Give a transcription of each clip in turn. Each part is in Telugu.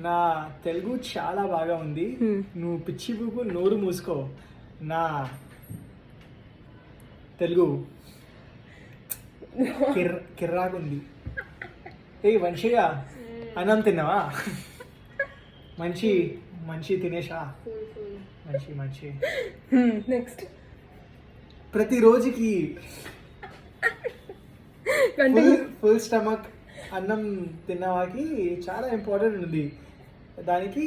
నా తెలుగు చాలా బాగా ఉంది. నువ్వు పిచ్చి బుక్కు నోరు మూసుకో. నా తెలుగు కిర్రాకుంది. ఏ వంశీగా అన్నం తిన్నావా? మంచి మంచి తినేసా. మంచి మంచి. నెక్స్ట్ ప్రతిరోజుకి ఫుల్ స్టమక్ అన్నం తిన్నవాకి చాలా ఇంపార్టెంట్ ఉంది. దానికి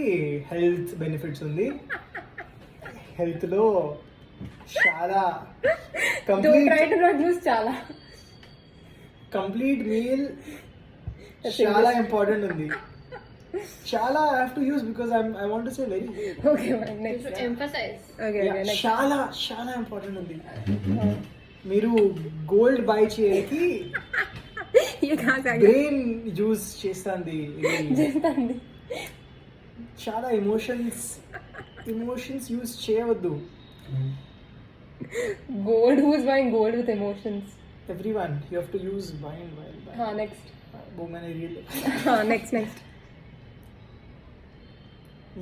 హెల్త్ బెనిఫిట్స్ ఉంది. హెల్త్లో చాలా కంప్లీట్ మీల్ చాలా ఇంపార్టెంట్ ఉంది. చాలా I have to use because I want to say very చాలా చాలా ఇంపార్టెంట్ ఉంది. మీరు గోల్డ్ బై చేయడానికి బ్రెయిన్ యూజ్ చేస్తుంది. చాలా ఎమోషన్స్ యూజ్ చేయవద్దు. Gold, who's buying gold with emotions? Everyone, you have to use buy and buy. Next. Woman, I really. Next.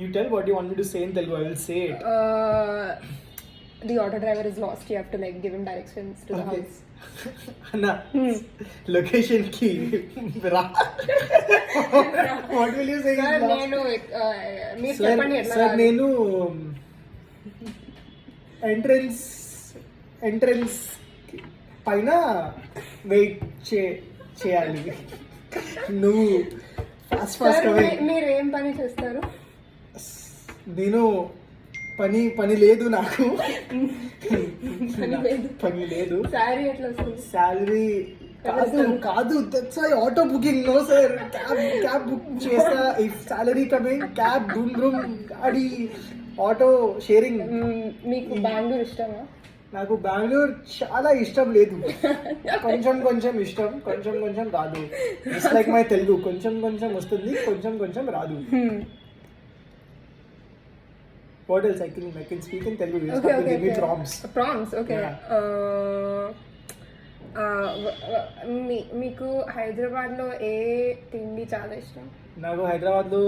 You tell what you want me to say in Telugu. I will say it. The auto driver is lost. You have to like give him directions to the house. Anna, location ki ra. What will you say? Sir, nenu meer cheppandi etla. Sir, nenu entrance పైన వెయిట్ చేయాలి. నువ్వు ఫాస్ట్ మీరు ఏం పని చేస్తారు? నేను పని లేదు నాకు. పని లేదు. శాలరీ ఎట్లా వస్తుంది? శాలరీ కాదు that's why auto booking. No sir, cab book చేస్తా. If salary coming cab room గాడి ఆటో షేరింగ్. మీకు బెంగళూరు ఇష్టమా? నాకు బెంగళూరు చాలా ఇష్టం లేదు. కొంచెం ఇష్టం, కొంచెం రాదు. జస్ట్ లైక్ మై తెలుగు, కొంచెం వస్తుంది, కొంచెం రాదు. What else? I can speak in Telugu. You have to give me prompts. Okay. మీకు హైదరాబాద్ లో ఏ తిండి చాలా ఇష్టం? నాకు హైదరాబాద్ లో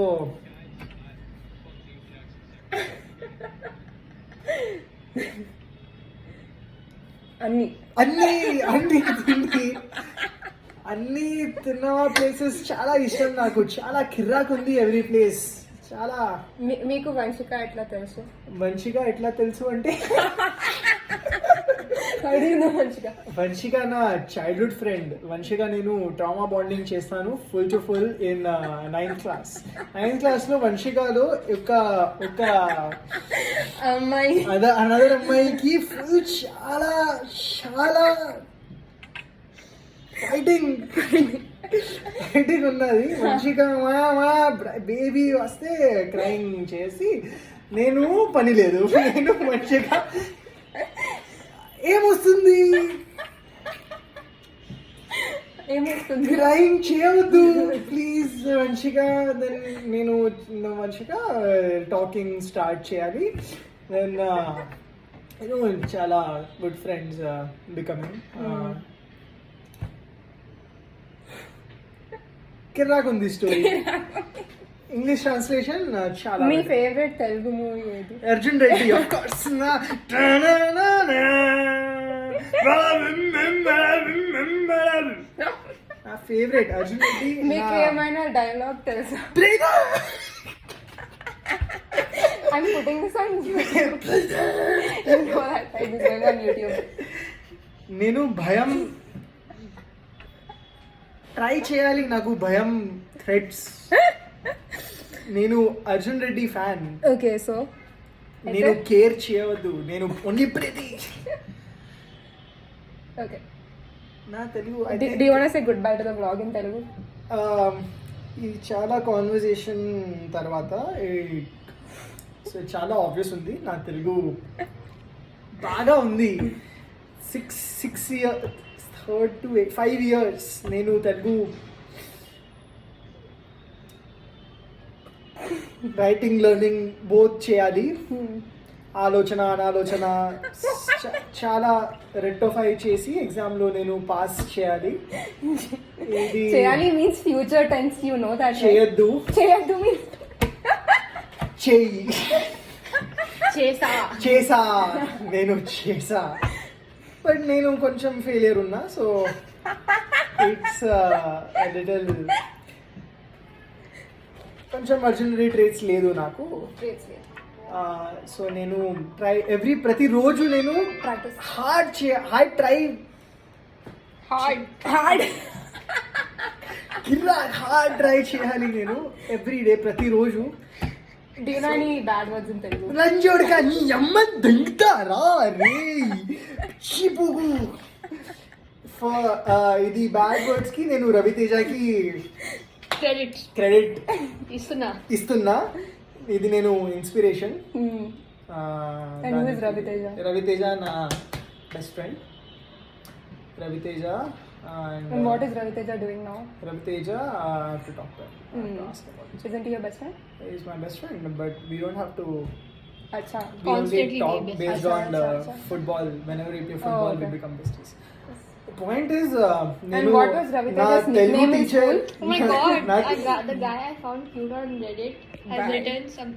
అన్ని తిన్న ప్లేసెస్ చాలా ఇష్టం నాకు. చాలా కిర్రాక్ ఉంది ఎవ్రీ ప్లేస్. చాలా. మీకు వంశిక ఎట్లా తెలుసు? వంశిక ఎట్లా తెలుసు అంటే వంశిక నా చైల్డ్హుడ్ ఫ్రెండ్. వంశిక నేను ట్రామా బాండింగ్ చేస్తాను full to full in 9th class. 9th class లో వంశికలో ఒక అమ్మాయి అనదర్ అమ్మాయికి ఫుల్ చాలా ఫైటింగ్ ఉన్నది. వంశిక మా బేబీ వస్తే క్రైమ్ చేసి నేను పని లేదు. నేను వంశిక ఏమొస్తుంది క్రైమ్ చేయవద్దు ప్లీజ్ వంశిక. దెన్ నేను వంశిక టాకింగ్ స్టార్ట్ చేయాలి. దెన్ చాలా గుడ్ ఫ్రెండ్స్ బికమింగ్. కిర్రాక్ ఉంది స్టోరీ. ఇంగ్లీష్ ట్రాన్స్లేషన్ చాలా. మీ ఫేవరెట్ తెలుగు మూవీ ఏది? Arjun Reddy of course. నా ఫేవరెట్ అర్జున్ రెడ్డి. మీకు ఏమైనా డైలాగ్ తెలుసా? I'm putting this on YouTube. You know that I was going on YouTube. నేను భయం ట్రై చేయాలి. నాకు భయం థ్రెడ్స్. నేను Arjun Reddy fan. Okay so నేను కేర్ చేయవద్దు. నేను ఓన్లీ ప్రీతి. ఓకే నా Telugu. Do you want to say goodbye to the vlog in Telugu? ఈ చాలా కాన్వర్సేషన్ తర్వాత సో చాలా ఆబ్వియస్ ఉంది. నా తెలుగు బాగా ఉంది. 5 years నేను తెలుగు రైటింగ్ లెర్నింగ్ బోత్ చేయాలి. ఆలోచన అనాలోచన చాలా రెక్టిఫై చేసి ఎగ్జామ్లో నేను పాస్ చేయాలి. ఇది చేయాలి means future tense, you know that. చేయొద్దు, చేయొద్దు మీన్స్ చెయ్యి. చేసా నేను చేసా, బట్ నేను కొంచెం ఫెయిలియర్ ఉన్నా. సో ఇట్స్ లిటిల్ కొంచెం అర్జనరీ ట్రేట్స్ లేదు నాకు. సో నేను ప్రతిరోజు నేను ప్రాక్టీస్ హార్డ్ ట్రై చేయాలి నేను ఎవ్రీడే, ప్రతిరోజు. Do you know any bad words in Telugu? లంజోడుగా నీ అమ్మ దంగుతారా రే చీపుగు. ఇది బ్యాడ్ వర్డ్స్ కి నేను రవితేజకి క్రెడిట్ ఇస్తున్నా. ఇది నేను inspiration. And who is Raviteja? Raviteja నా best friend. Raviteja And what is Raviteja doing now? Raviteja, I have to talk to him. I have to ask about it. Isn't he your best friend? He is my best friend, but we don't have to. Acha. We only talk based Acha, on acha. football. Whenever we play football, okay. we become besties. The point is, And what was Raviteja's nickname in school? Oh my god, Not- the guy I found cute on Reddit has Bye. written some